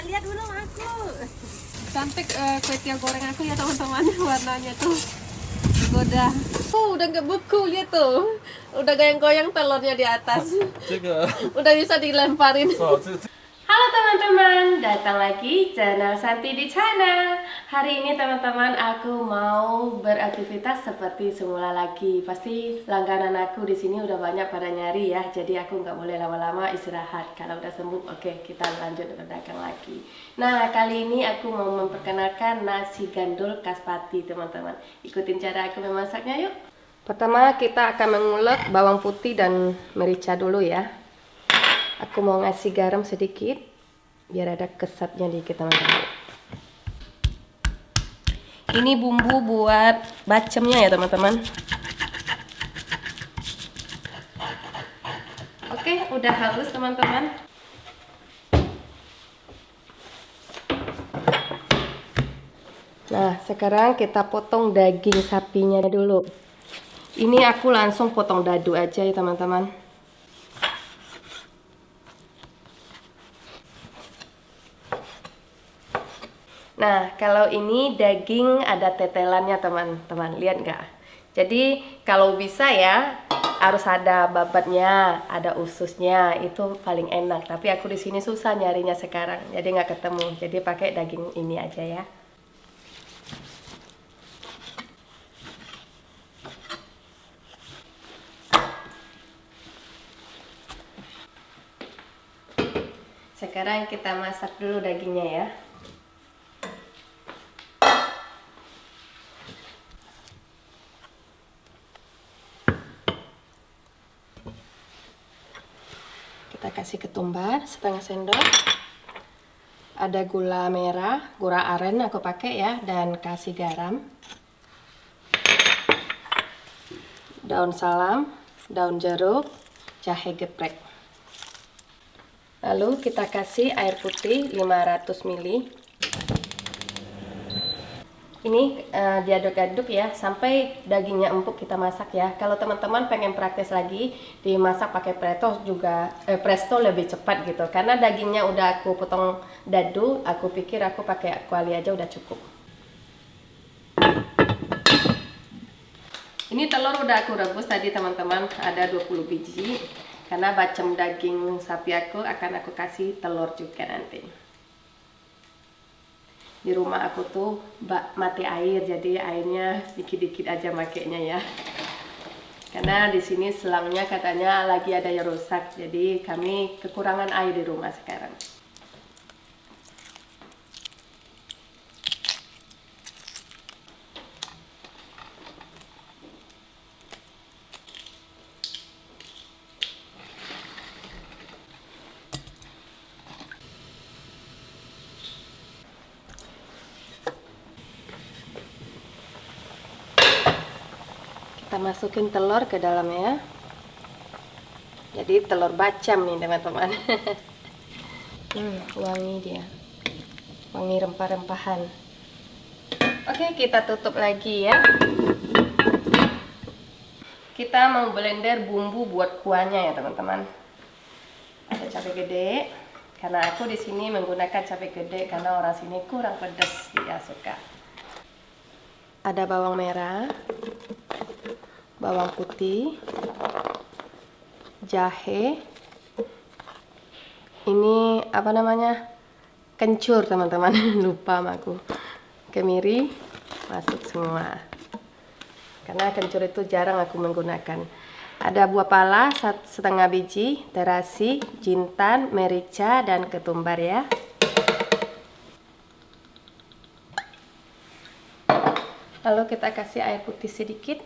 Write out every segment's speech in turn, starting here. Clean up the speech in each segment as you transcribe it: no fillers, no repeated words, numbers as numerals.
lihat dulu aku. Cantik kue tiaw goreng aku ya teman-teman, warnanya tuh goda. Udah nggak beku, lihat tuh. Udah goyang-goyang telurnya di atas. 这个 Udah bisa dilemparin. 这 Halo teman-teman, datang lagi channel Santi di Channel. Hari ini teman-teman aku mau beraktivitas seperti semula lagi. Pasti langganan aku di sini udah banyak pada nyari ya. Jadi aku nggak boleh lama-lama istirahat. Kalau udah sembuh, oke kita lanjut berdagang lagi. Nah kali ini aku mau memperkenalkan nasi gandul khas Pati teman-teman. Ikutin cara aku memasaknya yuk. Pertama kita akan mengulek bawang putih dan merica dulu ya. Aku mau ngasih garam sedikit biar ada kesatnya dikit teman-teman. Ini bumbu buat bacemnya ya teman-teman. Oke, udah halus teman-teman. Nah, sekarang kita potong daging sapinya dulu. Ini aku langsung potong dadu aja ya teman-teman. Nah, kalau ini daging ada tetelannya teman-teman, lihat nggak? Jadi kalau bisa ya harus ada babatnya, ada ususnya, itu paling enak. Tapi aku di sini susah nyarinya sekarang, jadi nggak ketemu. Jadi pakai daging ini aja ya. Sekarang kita masak dulu dagingnya ya. Kita kasih ketumbar setengah sendok. Ada gula merah, gula aren aku pakai ya, dan kasih garam. Daun salam, daun jeruk, jahe geprek. Lalu kita kasih air putih 500 ml. Ini diaduk-aduk ya sampai dagingnya empuk kita masak ya. Kalau teman-teman pengen praktis lagi dimasak pakai presto lebih cepat gitu. Karena dagingnya udah aku potong dadu, aku pikir aku pakai kuali aja udah cukup. Ini telur udah aku rebus tadi teman-teman, ada 20 biji. Karena bacem daging sapi aku akan aku kasih telur juga nanti. Di rumah aku tuh mati air, jadi airnya dikit-dikit aja makainya ya. Karena di sini selangnya katanya lagi ada yang rusak, jadi kami kekurangan air di rumah sekarang. Kita masukin telur ke dalamnya. Jadi telur bacem nih teman-teman. Wangi dia. Wangi rempah-rempahan. Oke, kita tutup lagi ya. Kita mau blender bumbu buat kuahnya ya teman-teman. Ada cabai gede. Karena aku di sini menggunakan cabai gede karena orang sini kurang pedas, dia suka. Ada bawang merah, bawang putih, jahe, ini apa namanya, kencur teman-teman, lupa sama aku, kemiri, masuk semua, karena kencur itu jarang aku menggunakan. Ada buah pala setengah biji, terasi, jintan, merica, dan ketumbar ya. Lalu kita kasih air putih sedikit.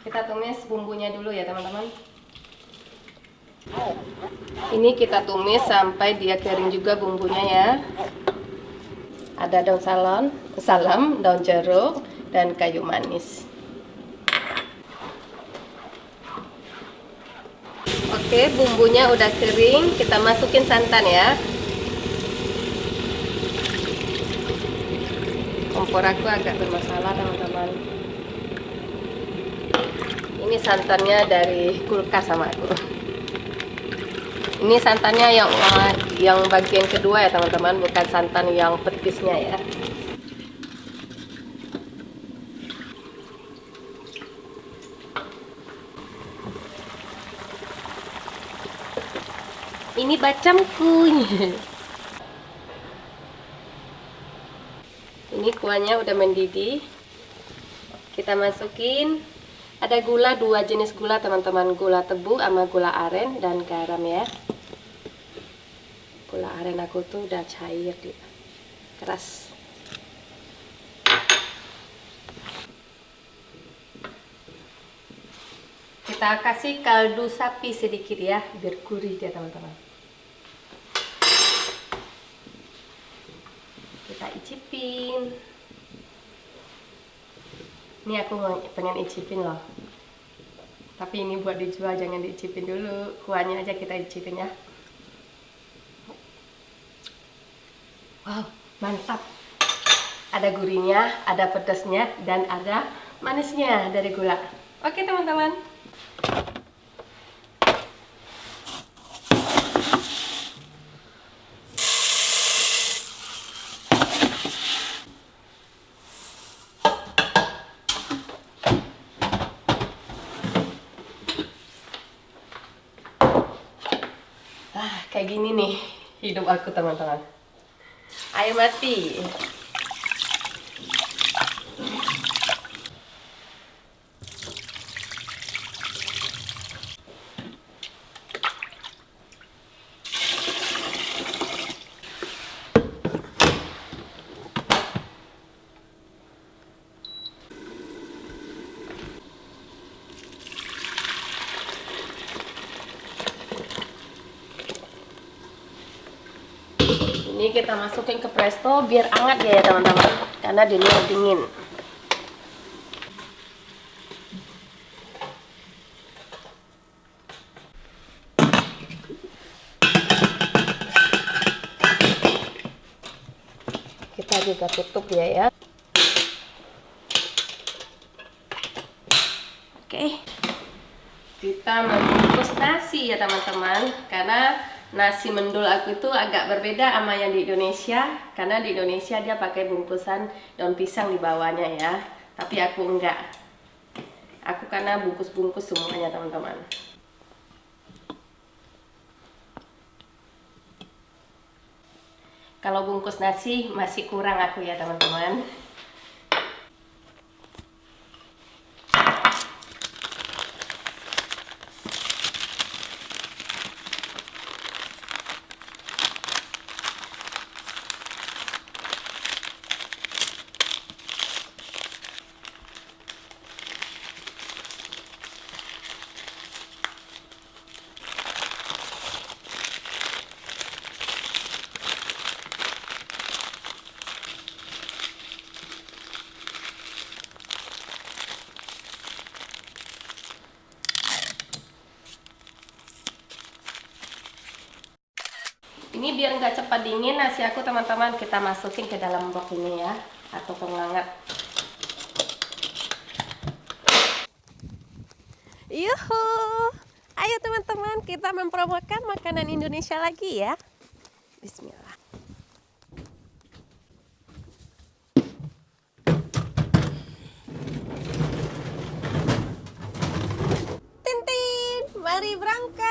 Kita tumis bumbunya dulu ya teman-teman. Ini kita tumis sampai dia kering juga bumbunya ya. Ada daun salam, daun jeruk, dan kayu manis. Oke, bumbunya udah kering, kita masukin santan ya. kompor aku agak bermasalah teman-teman. Ini santannya dari kulkas sama aku. Ini santannya yang bagian kedua ya teman-teman, bukan santan yang petisnya ya. Ini bacamku. Ini kuahnya udah mendidih. Kita masukin, ada gula, 2 jenis gula teman-teman, gula tebu sama gula aren dan garam ya. Gula aren aku tuh udah cair dia, keras. Kita kasih kaldu sapi sedikit ya, biar gurih dia teman-teman. Kita icipin. Ini aku pengen icipin loh. Tapi ini buat dijual, jangan diicipin dulu. Kuahnya aja kita icipin ya. Wow, mantap. Ada gurihnya, ada pedasnya, dan ada manisnya dari gula. Oke teman-teman. Kayak gini nih hidup aku teman-teman. Ayo mati. Ini kita masukin ke presto biar hangat ya teman-teman, karena di luar dingin. Kita juga tutup ya. Oke. Kita membungkus nasi ya teman-teman, karena nasi mendul aku itu agak berbeda sama yang di Indonesia, karena di Indonesia dia pakai bungkusan daun pisang di bawahnya ya, tapi aku enggak. Aku karena bungkus-bungkus semuanya teman-teman. Kalau bungkus nasi masih kurang aku ya teman-teman. Ini biar nggak cepat dingin nasi aku teman-teman, kita masukin ke dalam box ini ya, atau penghangat. Yuhu, ayo teman-teman kita mempromokan makanan Indonesia lagi ya. Bismillah. Tintin, mari berangkat.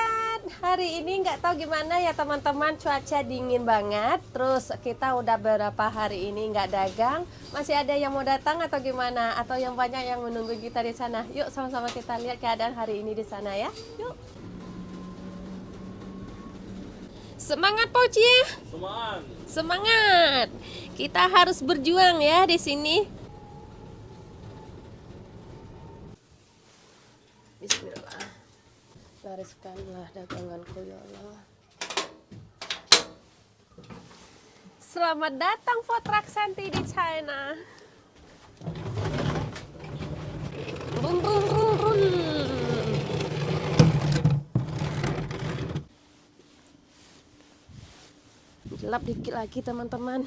Hari ini nggak tahu gimana ya teman-teman, cuaca dingin banget. Terus kita udah beberapa hari ini nggak dagang. Masih ada yang mau datang atau gimana? Atau yang banyak yang menunggu kita di sana? Yuk sama-sama kita lihat keadaan hari ini di sana ya. Yuk. Semangat Poci. Semangat. Semangat. Kita harus berjuang ya di sini. Bismillah. Lariskanlah daganganku ya Allah. Selamat datang Potrak Santi di China. Bum bum bum bum. Gelap dikit lagi teman-teman.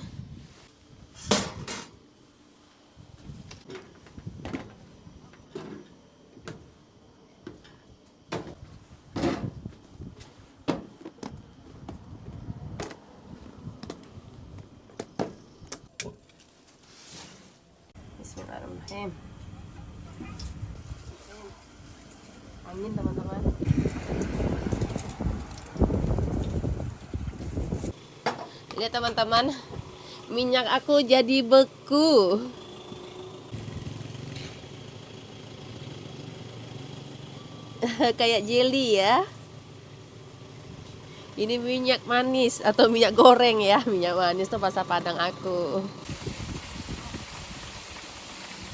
Bismillahirrahmanirrahim. Amin teman-teman. Lihat teman-teman, minyak aku jadi beku. Kayak jelly ya. Ini minyak manis atau minyak goreng ya. Minyak manis tuh bahasa Padang aku.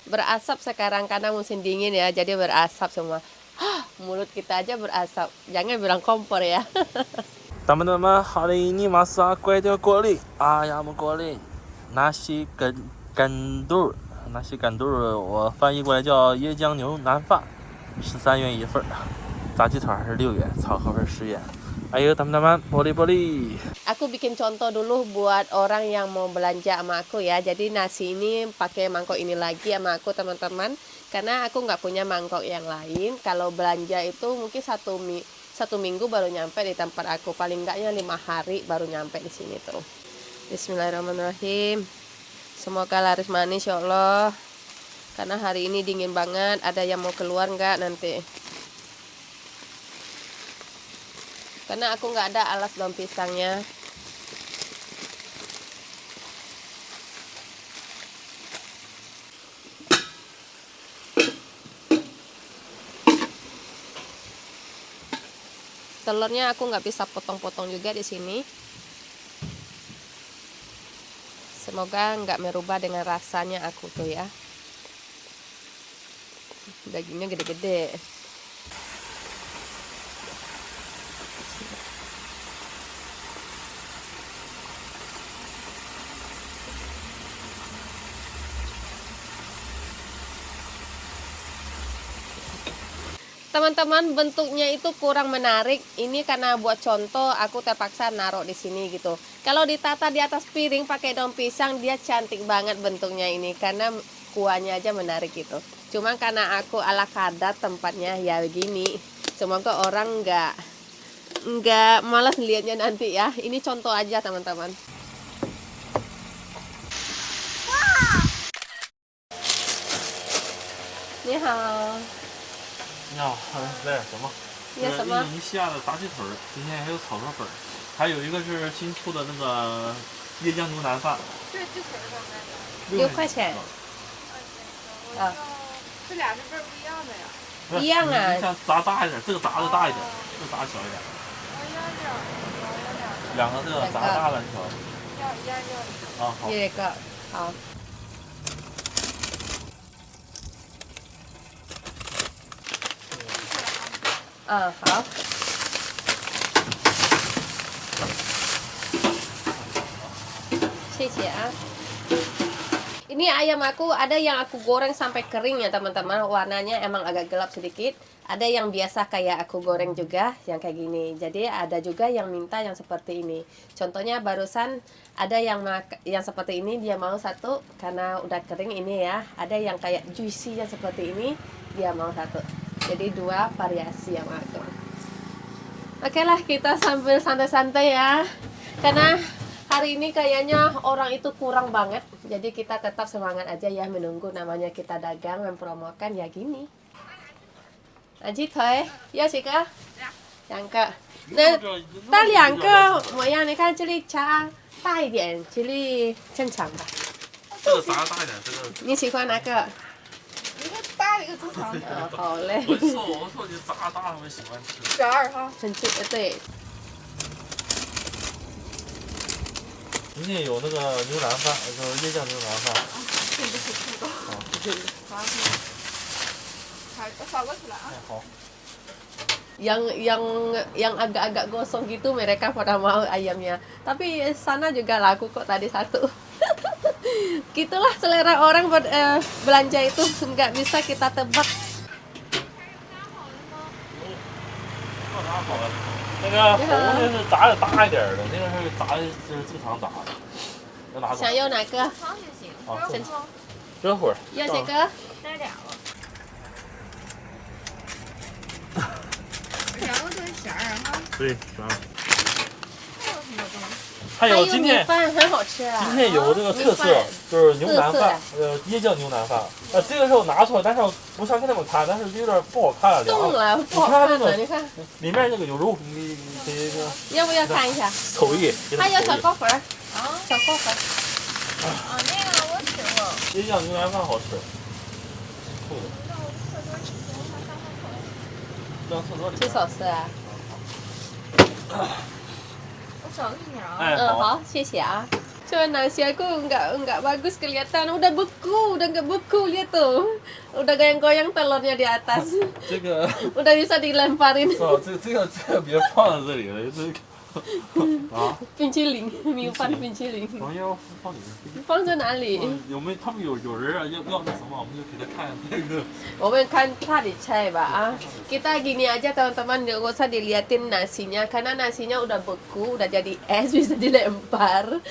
Berasap sekarang karena musim dingin ya, jadi berasap semua. Mulut kita aja berasap. Jangan bilang kompor ya. Teman-teman, hari ini masak kue tiaw goreng, ayam goreng, nasi gandur， nasi gandur 我翻译过来叫椰浆牛腩饭，13元一份，炸鸡腿是6元，炒河粉10元。Ayo teman-teman, boleh. Aku bikin contoh dulu buat orang yang mau belanja sama aku ya. Jadi nasi ini pakai mangkok ini lagi sama aku teman-teman. Karena aku nggak punya mangkok yang lain. Kalau belanja itu mungkin satu minggu baru nyampe di tempat aku. Paling enggaknya 5 hari baru nyampe di sini tuh. Bismillahirrahmanirrahim. Semoga laris manis ya Allah. Karena hari ini dingin banget. Ada yang mau keluar nggak nanti? Karena aku nggak ada alas daun pisangnya. Telurnya aku nggak bisa potong-potong juga di sini. Semoga nggak merubah dengan rasanya aku tuh ya. Dagingnya gede-gede. Teman-teman, bentuknya itu kurang menarik. Ini karena buat contoh aku terpaksa naruh di sini gitu. Kalau ditata di atas piring pakai daun pisang, dia cantik banget bentuknya ini karena kuahnya aja menarik gitu. Cuma karena aku ala kadar tempatnya ya begini. Semoga orang nggak malas lihatnya nanti ya. Ini contoh aja teman-teman. Ni hao. 你好，来点什么？要什么？一下的炸鸡腿，今天还有炒河粉，还有一个是新出的那个椰浆牛腩饭。这鸡腿多少钱？ 6块钱。啊，这俩是味儿不一样的呀。不是一样啊你像炸大一点，这个炸的大一点，这个炸小一点。我要两个这个炸大了，你瞅。要一样要。啊，好。这个好。好。谢谢啊。Ini ayam aku ada yang aku goreng sampai kering ya teman-teman. Warnanya emang agak gelap sedikit. Ada yang biasa kayak aku goreng juga yang kayak gini. Jadi ada juga yang minta yang seperti ini. Contohnya barusan ada yang seperti ini, dia mau satu karena udah kering ini ya. Ada yang kayak juicy yang seperti ini, dia mau satu. Jadi 2 variasi yang aku. Oke lah, kita sambil santai-santai ya. Karena hari ini kayaknya orang itu kurang banget. Jadi kita tetap semangat aja ya menunggu, namanya kita dagang mempromokan ya gini. Lanjut thôi,要几个？2个。那带2个模样，你看这里炸大一点，这里正常吧？这个炸大一点，这个。你喜欢哪个？一个大的，一个正常的。好嘞。我说你炸大他们喜欢吃。12哈。很对。今天有那个牛腩饭，就是椰浆牛腩饭。对不起，知道。好。扫过去了啊。好。Yang agak-agak gosong gitu mereka pada mau ayamnya. Tapi sana juga laku kok tadi satu. Gitulah selera orang belanja itu nggak bisa kita tebak. 那个红的是炸的大一点的，那个是炸的是正常炸的。要哪种？想要哪个？汤就行。好，先这会儿。要这个？带2个。2个就是12哈。对，12。还有什么东西？还有今天饭很好吃啊。今天有这个特色，就是牛腩饭，椰酱牛腩饭。这个是我拿出来，但是我想给他们看，但是有点不好看了。冻了，不好看了，你看。里面那个有肉，你这个。要不要看一下？瞅一眼。还有小糕粉儿。啊，小糕粉。啊，那个我吃过。椰酱牛腩饭好吃。酷的。上厕所里。去扫厕啊。我找给你啊。好，谢谢啊. Cuman nasi aku enggak bagus kelihatan, udah beku lihat tuh, udah goyang-goyang telurnya di atas. 这个 udah bisa dilemparin. 这个别放在这里了，这个啊。冰淇淋，米饭冰淇淋。要放里面。放在哪里？有没有他们有人啊要那什么，我们就给他看这个。我们看它的菜吧啊. Kita gini aja teman-teman, nggak usah diliatin nasinya, karena nasinya udah beku, udah jadi es bisa dilempar.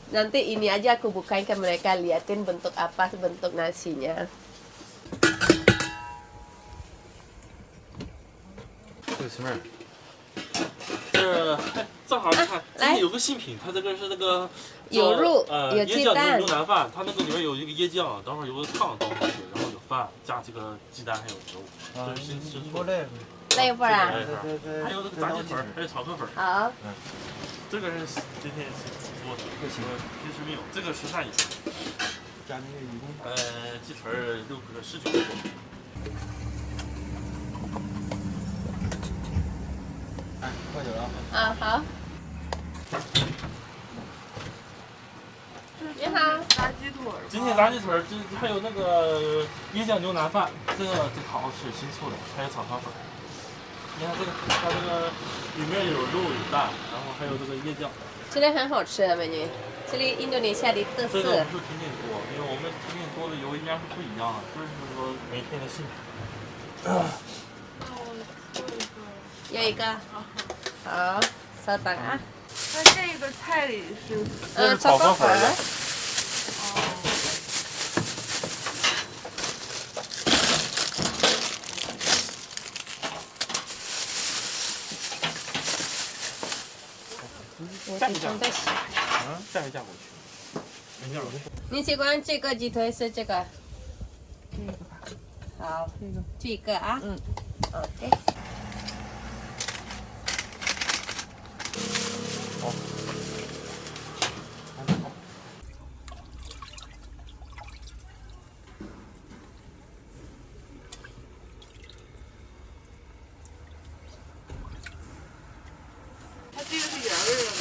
Nanti ini aja aku bukain ke mereka, liatin bentuk apa bentuk nasinya. 这个什么？正好你看，今天有个新品，它这个是那个有肉，有鸡蛋，牛腩饭，它那个里面有一个椰酱，等会儿有个汤倒进去，然后有饭加这个鸡蛋还有肉，这是新出的。那一份啊？还有那个炸鸡腿，还有炒河粉。好。这个是今天是直播的，平时没有，这个13以上。加那个一共鸡腿19个。哎，喝酒了。啊，好。你好。炸鸡腿。今天炸鸡腿，还有那个椰酱牛腩饭，这个好好吃，新出的，还有炒河粉。你看这个，它这个里面有肉有蛋，然后还有这个椰酱。这里很好吃，美女。这里印度尼西亚的特色。这个不是甜点多，因为我们甜点多的油应该是不一样的，就是说每天的新品。有一个。好，稍等啊。那这个菜里是？炒河粉的。下一站。下一站过去。没事。你喜欢这个鸡腿是这个？好，这个啊。OK。好。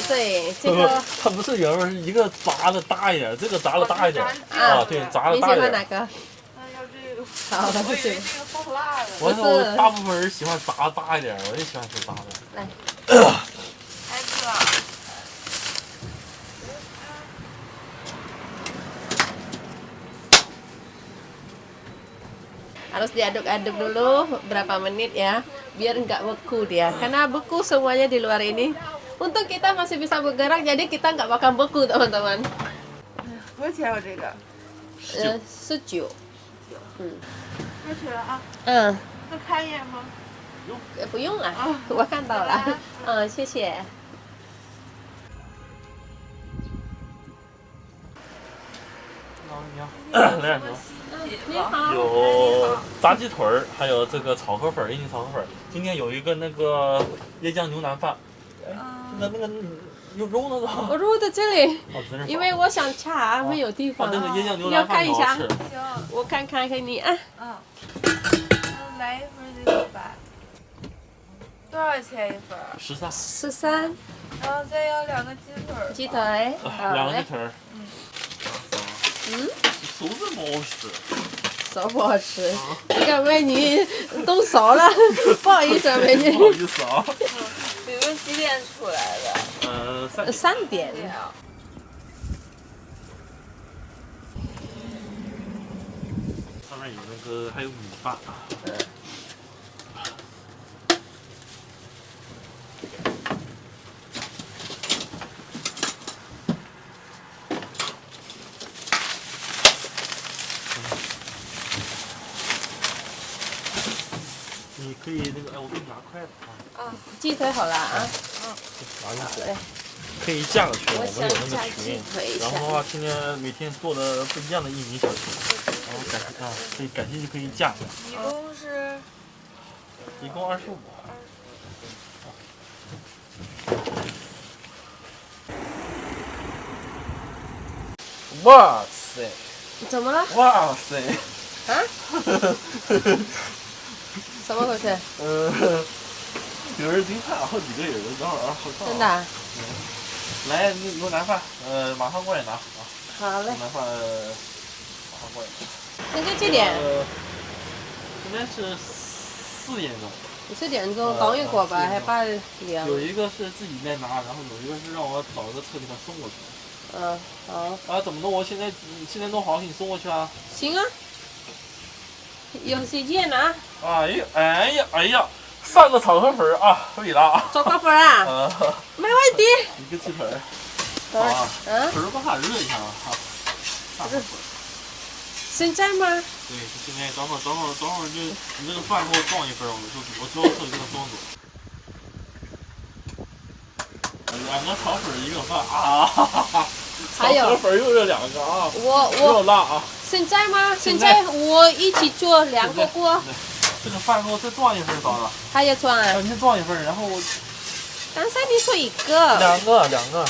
对，这个它不是原味，是一个炸的大一点，这个炸的大一点。啊，对，炸的大一点。你喜欢哪个？那要这个。好，我以为这个齁辣的。我大部分人喜欢炸大一点，我也喜欢吃炸的。来。哎哥。Harus diaduk-aduk dulu berapa menit ya, biar nggak beku dia. Karena beku semuanya di luar ini. Untuk kita masih bisa bergerak, jadi kita nggak bakal beku, teman-teman. 多少钱有这个？19。多少钱啊？那看一眼吗？不用了，我看到了。谢谢。来，你好。有炸鸡腿儿，还有这个炒河粉，印尼炒河粉。今天有一个那个椰酱牛腩饭。那个有肉那个。我肉在这里，因为我想查，没有地方。那个椰酱牛要腩饭看一下。行。我看给你啊。来一份这个吧。多少钱一份？13。然后再要2个鸡腿。鸡腿。2个鸡腿。熟的不好吃。熟不好吃？这个美女都熟了，不好意思啊，美女。不好意思啊。你们几点出来的？3点。上面有那个还有米饭啊。你可以那个，我给你拿筷子啊。鸡腿好了啊。拿一个。可以加个群，我们想有那加个群，可以然后的话，天天每天做的不一样的印尼小吃，然后感兴趣可以加，一共是一共25。哇塞！怎么了？哇塞！啊？怎么回事？有人订餐，好几个人，等会儿啊，好看。真的啊？来，牛腩饭，马上过来拿啊！好嘞牛。腩饭，马上过来拿。现在几点？现在是4点钟。4点钟刚一个吧，还把凉。有一个是自己在拿，然后有一个是让我找个车给他送过去。嗯，好。啊，怎么弄？我现在弄好，给你送过去啊。行啊。有时间啊。哎呀，3个炒河粉啊，可以了啊。炒河粉啊？没问题。一个鸡腿。等会儿。嗯。可是把它热一下啊。现在吗？对，现在等会儿就你这个饭给我装一份，我最后车给他装走。2个炒粉1个饭啊！还有炒河粉又有2个啊！我又辣啊！现在吗？现在我一起做2个锅。这个饭给我再装一份，嫂子。还要装啊？你再装一份，然后我。刚才你说1个。2个。哦，2个，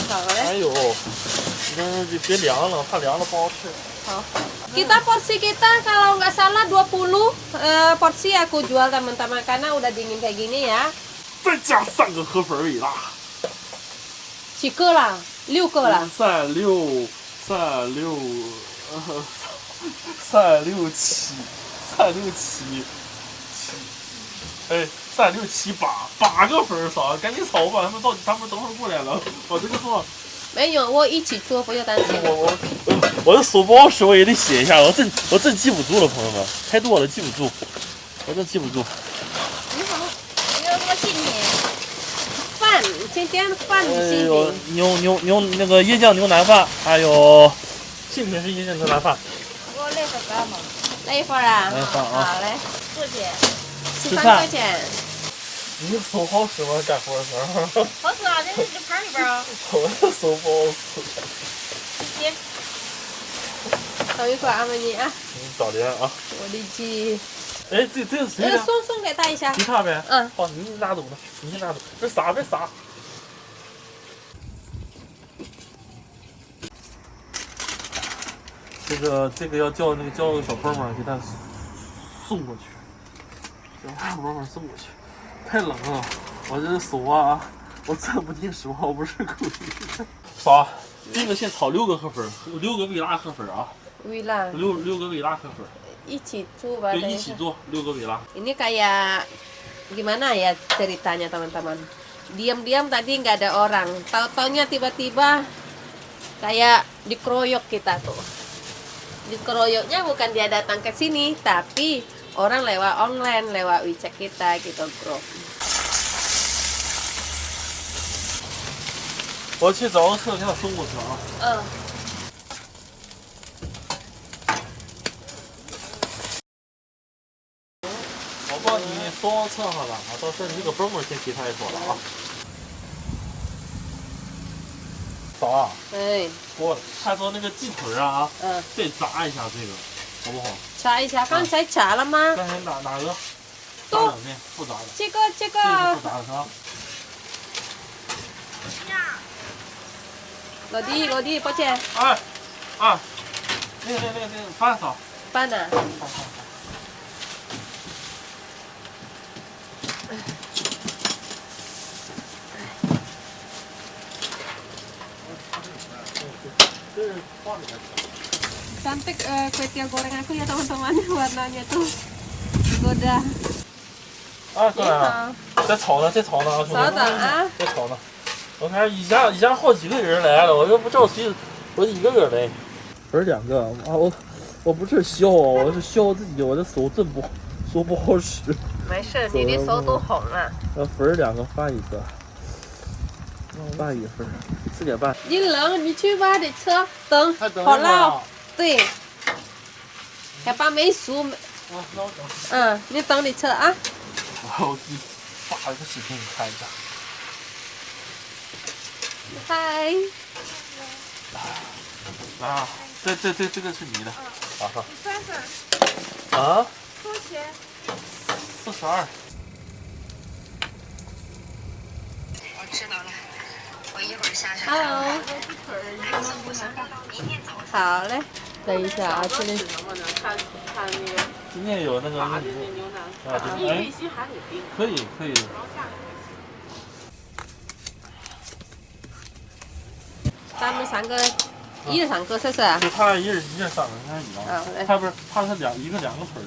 好嘞。哎呦，你这别凉了，怕凉了不好吃。好。Kita porsi kita kalau nggak salah 20 porsi aku jual teman-teman karena udah dingin kayak gini ya. 再加3个河粉味辣。几个了？6个了。3、6、7，哎，3、6、7、8个粉，嫂子赶紧炒吧，他们等会儿过来了，我这个做。没有，我一起做，不要担心。我的手不好使，我也得写一下，我真记不住了，朋友们，太多了记不住，我真记不住。你好，有什么新品？饭，今天饭的新品。牛那个椰酱牛腩饭，还有新品是椰酱牛腩饭。给我来个干嘛？来一份啊？来一份啊。好嘞。多少钱？13块钱。你手好使吗？干活的时候。好吃啊，这盘里边啊。我的手不好使。行。等一会儿，阿美尼啊。早点啊。我立即。哎，这是谁的？送给他一下。其他呗。嗯。好，你拿走吧，你拿走。别撒。这个要叫小朋友们给他送过去，小朋友们送过去。太冷了，我这手啊，我攥不紧手，我不是故意的。嫂，这个先炒6个河粉，6个微辣河粉啊。微辣。6个微辣河粉。一起做吧。对，一起做6个微辣。Ini kayak gimana ya ceritanya teman-teman? Diam-diam tadi nggak ada orang, tahu-taunya tiba-tiba kayak dikeroyok kita tuh. Dikeroyoknya bukan dia datang ke sini, tapi orang lewat online, lewat WeChat kita gitu bro. 我去找个车给他送过去啊。嗯。我帮你送车上了，到时候你这个本本先给他一说了啊。嫂啊。哎。我看到那个鸡腿啊，再炸一下这个，好不好？炸一下，刚才炸了吗？刚才哪个？炸两面，不炸的。这个。这个不炸的是吧？老弟，抱歉。哎，啊，那个饭嫂。饭呢？Cantik kue tiaw goreng aku ya teman-teman, warnanya tuh goda. 啊，过来啊！再炒呢，兄弟。稍等啊！再炒呢。我看一下好几个人来了，我又不知道谁，我一个个来。粉2个啊，我不是笑啊，我是笑自己，我的手真不好使。没事，你的手都红了。粉2个，饭1个，饭1份，4点半。你冷，你去吧，得车等好了。对，还把没熟。那我等。你等你车啊。我给你发了个视频，你看一下。嗨。啊，这个是你的。好好。你算算，啊多少钱，42。我知道了，我一会儿下去。 Hello。好嘞，等一下啊，这里。今天有那个啊，对，哎，可以可以。咱们3个，一人3个，是不是？就他一人3个，他是一样。好嘞。他不是，他是2个腿儿，一个3个腿儿。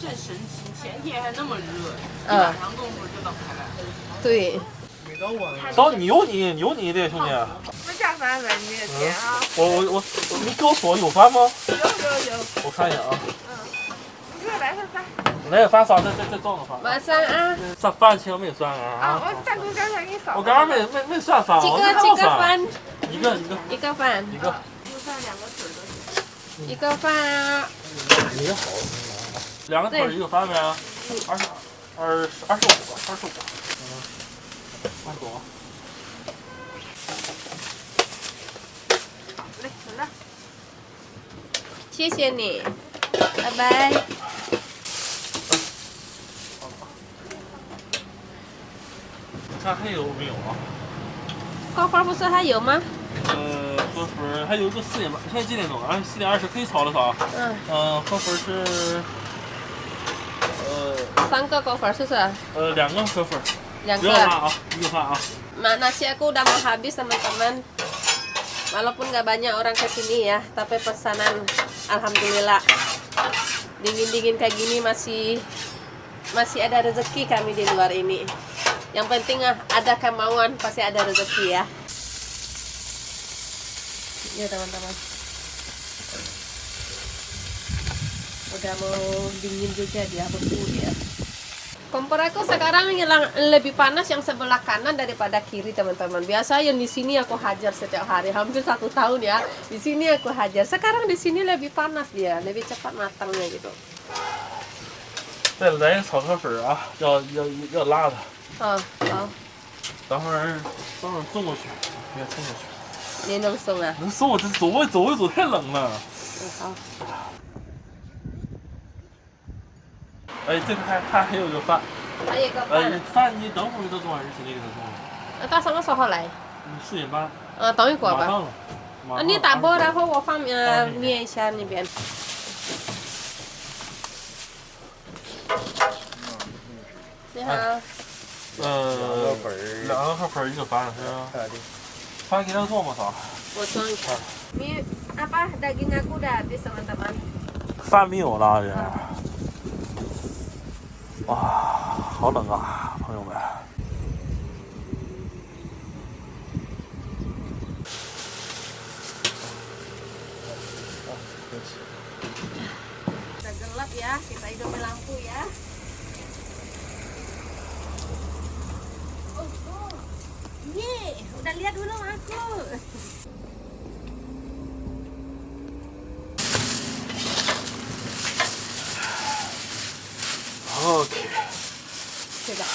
真神奇，前天还那么热，一嗯晚上功夫就冷开了。对。走，有你的兄弟。不加饭呗，你点啊。你给我说有饭吗？有。我看一眼啊。你给我来份饭。来饭啥？再造个饭。马上啊。这饭钱没算啊。啊，我大哥刚才给你扫。我刚刚没算饭，几我个饭？一个。一个饭。一个。就算2个腿都行。一个饭啊。你好。2个腿儿一个饭呗。25吧，25。慢走啊。来，走了。谢谢你，拜拜。看还有没有啊？高分不是还有吗？合分还有一个4点半，现在几点钟啊？4点20可以炒了炒。合分是3个高分是不是2个合分。 ？2不要饭个。啊，一个饭啊。Nasi aku udah mau habis teman-teman. Walaupun nggak banyak orang kesini ya, tapi pesanan alhamdulillah dingin-dingin kayak gini masih ada rezeki kami di luar ini. Yang penting ada kemauan pasti ada rezeki ya. Ya teman-teman. Udah mau dingin juga dia, beku dia. Kompor aku sekarang yang lebih panas yang sebelah kanan daripada kiri teman-teman. Biasa yang di sini aku hajar setiap hari, hampir 1 tahun ya. Di sini aku hajar. Sekarang di sini lebih panas dia, lebih cepat matangnya gitu. 再来炒河粉啊，要辣的。好。等会儿送过去，别送过去。你能送啊？能送我这走一走太冷了。好。哎，这个还有个饭。还有一个饭。饭你等会儿给他做还是直接给他做？到什么时候来4点半。等一会儿吧。马上了。你打包，然后我放面一下那边。你好。2个河粉，一个饭是吧？饭给他做吗？啥？我装一下。daging aku udah habis teman-teman。饭没有了这。哇，好冷啊，朋友们。Udah gelap ya, kita hidupin lampu ya. Udah lihat belum aku? OK。Coba。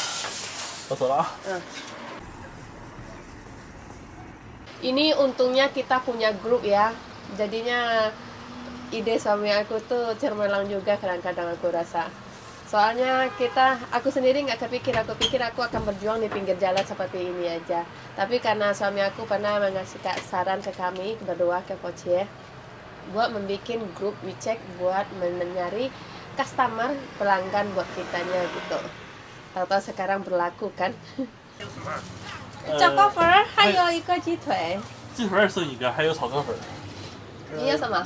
我走了啊。Ini untungnya kita punya grup ya. Jadinya ide suami aku tuh cermelang juga kadang-kadang aku rasa. Soalnya aku sendiri nggak kepikir, aku pikir aku akan berjuang di pinggir jalan seperti ini aja. Tapi karena suami aku pernah mengasih saran ke kami berdua, ke Pocie, buat membuat grup WeChat buat mencari customer, pelanggan buat kitanya gitu. Tahu-tahu sekarang berlaku kan? 炒河粉还有一个鸡腿。鸡腿剩一个，还有炒河粉。你要什么？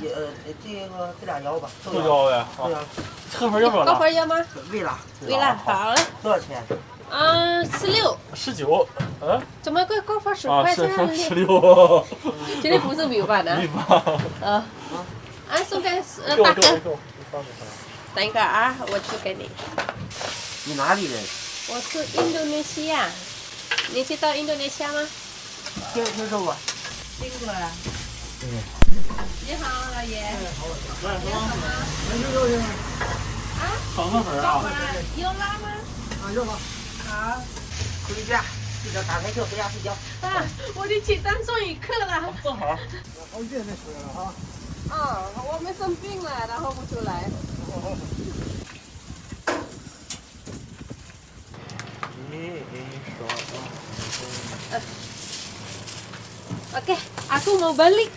这俩腰吧，都要呗。都要。河粉要不要辣？河粉要吗？微辣。微辣，好嘞。多少钱？16。19。怎么个河粉10块钱？16。今天不是米饭呢。米饭。送给大哥。等一个啊，我去给你。你哪里人？我是印度尼西亚。你知道印度尼西亚吗？听说过。听过了。你好，老爷。有炒河粉啊？有辣吗？有了。好。回家。睡觉，打开就回家睡觉。啊，我的起单送一克了。正好。好久没睡了哈。我们生病了，然后不出来。Oke, aku mau balik.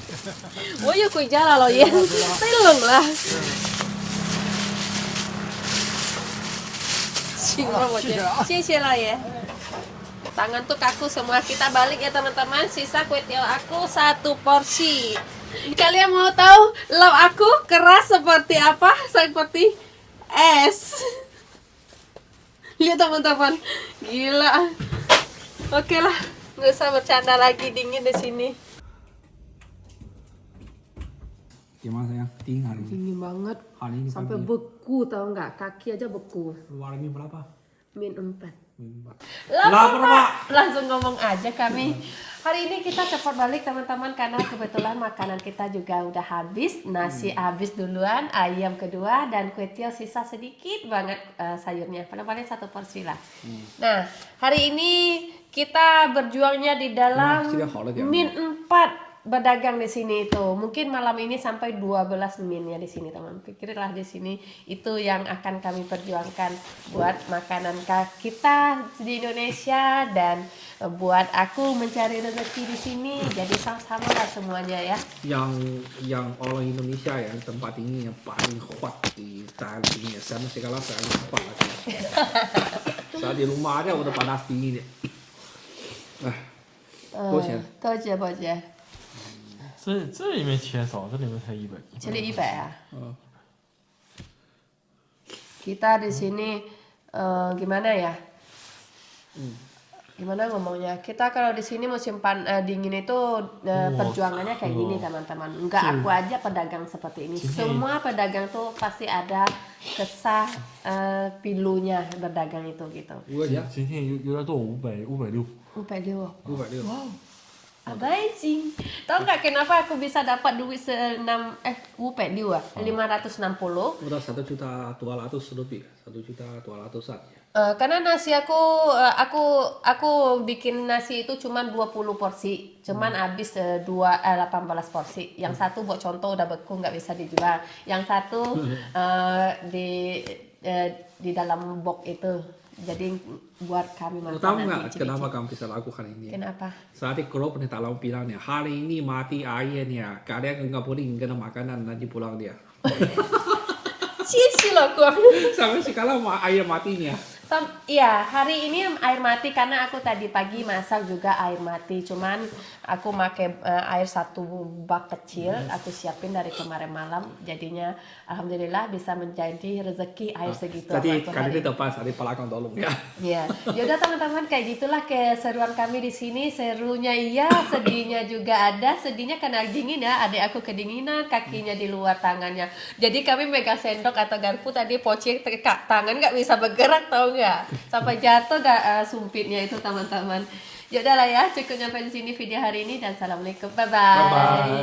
我又回家了，老爷，太冷了。行了，我觉得，谢谢老爷。Tangan tuh kaku semua. Kita balik ya teman-teman. Sisa kue tiaw aku 1 porsi. Kalian mau tahu lauk aku keras seperti apa? Seperti es. Lihat teman-teman, gila. Oke lah, nggak usah bercanda lagi, dingin di sini. Gimana sayang? Dingin hari ini. Dingin banget. Hari ini Sampai pagi. beku tau nggak? Kaki aja beku. Keluar ini berapa? -4. Lapar, Pak. Langsung ngomong aja kami. Hari ini kita cepat balik teman-teman karena kebetulan makanan kita juga udah habis. Nasi habis duluan, ayam kedua, dan kue tiaw sisa sedikit banget sayurnya. Paling-paling 1 porsi lah. Nah, hari ini kita berjuangnya di dalam min 4 berdagang di sini itu. Mungkin malam ini sampai 12 min ya di sini teman. Pikirlah di sini itu yang akan kami perjuangkan buat makanan kita di Indonesia dan buat aku mencari rezeki di sini. Jadi sama-sama lah semuanya ya. Yang orang Indonesia yang tempat ini yang paling kuat di tangan ini. Saya masih kalah saya lupa lagi. Saya di rumah aja udah panas dingin ya. 多少钱？多少钱？这里面钱少，这里面才100。这里100啊? Kita di sini gimana ya? Gimana ngomongnya? Kita kalau di sini musim dingin itu perjuangannya kayak gini teman-teman. Enggak aku aja pedagang seperti ini. Semua pedagang tuh pasti ada kesah pilunya berdagang itu gitu. 今天有点多，560。 560. 560. Wow. Amazing. Tahu nggak kenapa aku bisa dapat duit 560? Udah 1.200.000 lebih, 1.200.000-an ya. Karena nasi aku bikin nasi itu cuma 20 porsi, cuman habis 18 porsi. Yang satu buat contoh udah beku nggak bisa dijual. Yang satu di dalam box itu. Jadi buat kami makan. Tahu nggak kenapa kamu bisa lakukan ini? Kenapa? Saat di grup nih dalam bilangnya hari ini mati ayahnya, kalian nggak boleh kena makanan nanti pulang dia. Cici loh kok. Sampai sekarang ayah matinya. Iya, hari ini air mati karena aku tadi pagi masak juga air mati. Cuman aku pakai air 1 bak kecil, aku siapin dari kemarin malam. Jadinya alhamdulillah bisa menjadi rezeki air segitu. Jadi kali ini tepat hari pelakon tolong ya. Iya. Yaudah teman-teman, kayak gitulah keseruan kami di sini. Serunya iya, sedihnya juga ada. Sedihnya karena dingin ya, adik aku kedinginan, kakinya di luar tangannya. Jadi kami megang sendok atau garpu tadi poceng tangan nggak bisa bergerak, tau nggak? Sampai jatuh sumpitnya itu teman-teman. Yaudah lah ya, cukup nyampe di sini video hari ini dan assalamualaikum, bye bye.